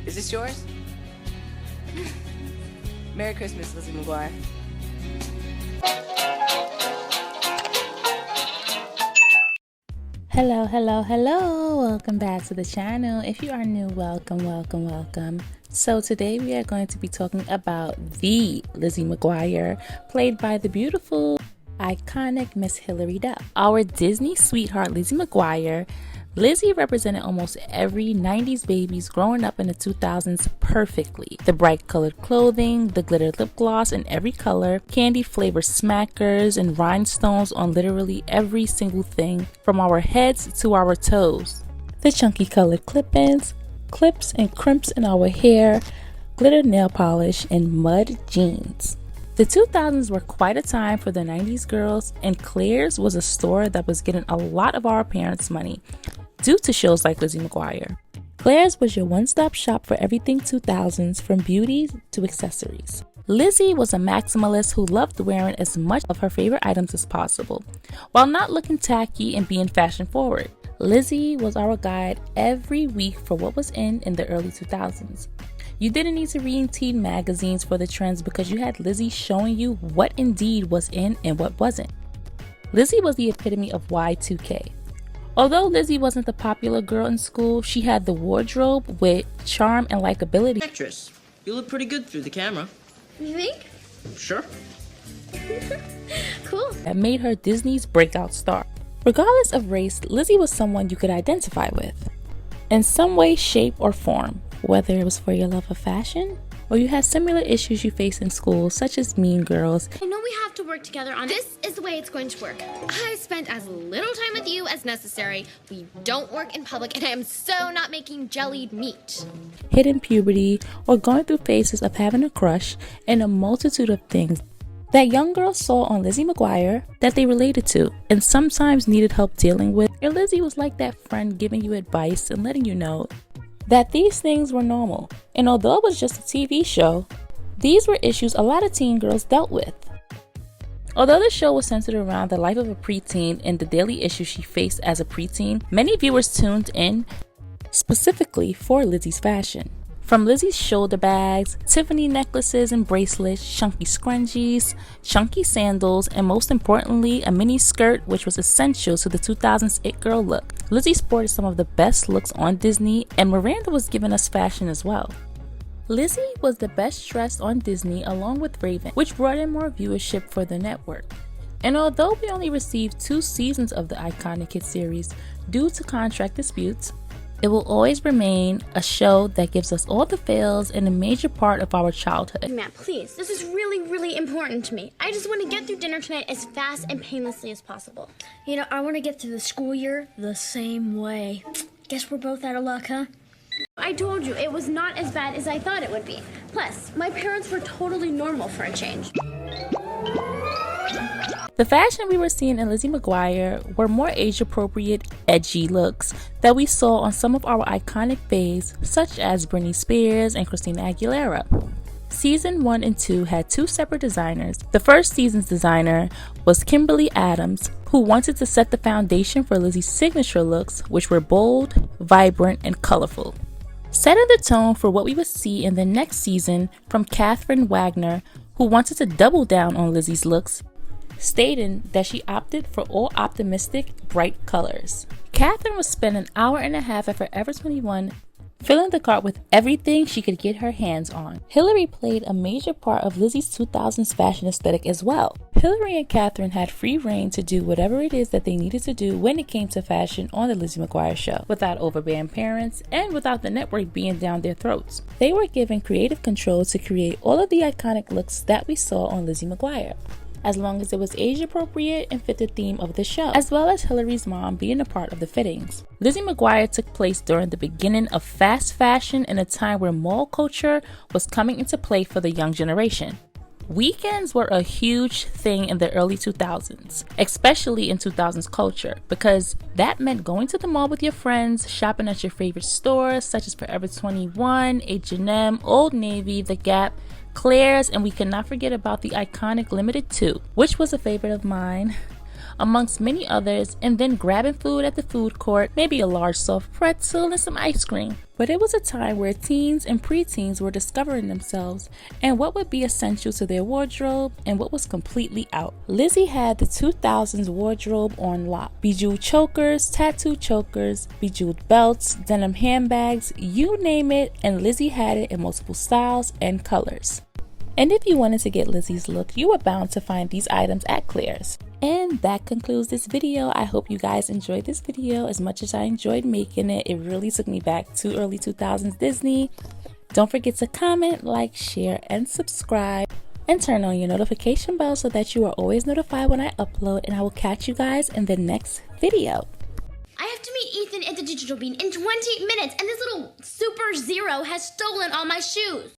Is this yours? Merry Christmas, Lizzie McGuire. Hello, welcome back to the channel. If you are new, welcome. So today we are going to be talking about the Lizzie McGuire, played by the beautiful, iconic Miss Hilary Duff. Our Disney sweetheart Lizzie McGuire. Lizzie represented almost every 90s babies growing up in the 2000s perfectly. The bright colored clothing, the glitter lip gloss in every color, candy flavored smackers and rhinestones on literally every single thing from our heads to our toes. The chunky colored clip-ins, clips and crimps in our hair, glitter nail polish, and mud jeans. The 2000s were quite a time for the 90s girls, and Claire's was a store that was getting a lot of our parents' money due to shows like Lizzie McGuire. Claire's was your one-stop shop for everything 2000s, from beauty to accessories. Lizzie was a maximalist who loved wearing as much of her favorite items as possible, while not looking tacky and being fashion-forward. Lizzie was our guide every week for what was in the early 2000s. You didn't need to read teen magazines for the trends because you had Lizzie showing you what indeed was in and what wasn't. Lizzie was the epitome of Y2K. Although Lizzie wasn't the popular girl in school, she had the wardrobe with charm and likability. Actress, you look pretty good through the camera. You think? Sure. Cool. That made her Disney's breakout star. Regardless of race, Lizzie was someone you could identify with in some way, shape, or form, whether it was for your love of fashion or you had similar issues you face in school, such as mean girls. I know we have to work together on this. Is the way it's going to work. I spent as little time with you as necessary. We don't work in public, and I am so not making jellied meat. Hidden puberty, or going through phases of having a crush, and a multitude of things that young girls saw on Lizzie McGuire that they related to and sometimes needed help dealing with. And Lizzie was like that friend giving you advice and letting you know that these things were normal. And although it was just a TV show, these were issues a lot of teen girls dealt with. Although the show was centered around the life of a preteen and the daily issues she faced as a preteen, many viewers tuned in specifically for Lizzie's fashion. From Lizzie's shoulder bags, Tiffany necklaces and bracelets, chunky scrunchies, chunky sandals, and most importantly, a mini skirt, which was essential to the 2000s it girl look. Lizzie sported some of the best looks on Disney, and Miranda was giving us fashion as well. Lizzie was the best dressed on Disney along with Raven, which brought in more viewership for the network. And although we only received 2 seasons of the iconic hit series due to contract disputes, it will always remain a show that gives us all the feels and a major part of our childhood. Matt, please. This is really important to me. I just want to get through dinner tonight as fast and painlessly as possible. You know, I want to get through the school year the same way. Guess we're both out of luck, huh? I told you, it was not as bad as I thought it would be. Plus, my parents were totally normal for a change. The fashion we were seeing in Lizzie McGuire were more age-appropriate, edgy looks that we saw on some of our iconic faves, such as Britney Spears and Christina Aguilera. Season 1 and 2 had 2 separate designers. The first season's designer was Kimberly Adams, who wanted to set the foundation for Lizzie's signature looks, which were bold, vibrant, and colorful. Setting the tone for what we would see in the next season from Catherine Wagner, who wanted to double down on Lizzie's looks, stating that she opted for all optimistic, bright colors. Catherine would spend an hour and a half at Forever 21 filling the cart with everything she could get her hands on. Hilary played a major part of Lizzie's 2000s fashion aesthetic as well. Hilary and Catherine had free reign to do whatever it is that they needed to do when it came to fashion on the Lizzie McGuire show, without overbearing parents and without the network being down their throats. They were given creative control to create all of the iconic looks that we saw on Lizzie McGuire, as long as it was age appropriate and fit the theme of the show, as well as Hilary's mom being a part of the fittings. Lizzie McGuire took place during the beginning of fast fashion in a time where mall culture was coming into play for the young generation. Weekends were a huge thing in the early 2000s, especially in 2000s culture, because that meant going to the mall with your friends, shopping at your favorite stores such as Forever 21, H&M, Old Navy, The Gap, Claire's, and we cannot forget about the iconic Limited 2, which was a favorite of mine, amongst many others, and then grabbing food at the food court, maybe a large soft pretzel and some ice cream. But it was a time where teens and preteens were discovering themselves and what would be essential to their wardrobe and what was completely out. Lizzie had the 2000s wardrobe on lock. Bejeweled chokers, tattoo chokers, bejeweled belts, denim handbags, you name it, and Lizzie had it in multiple styles and colors. And if you wanted to get Lizzie's look, you were bound to find these items at Claire's. And that concludes this video. I hope you guys enjoyed this video as much as I enjoyed making it. It really took me back to early 2000s Disney. Don't forget to comment, like, share, and subscribe. And turn on your notification bell so that you are always notified when I upload. And I will catch you guys in the next video. I have to meet Ethan at the Digital Bean in 20 minutes, and this little Super Zero has stolen all my shoes.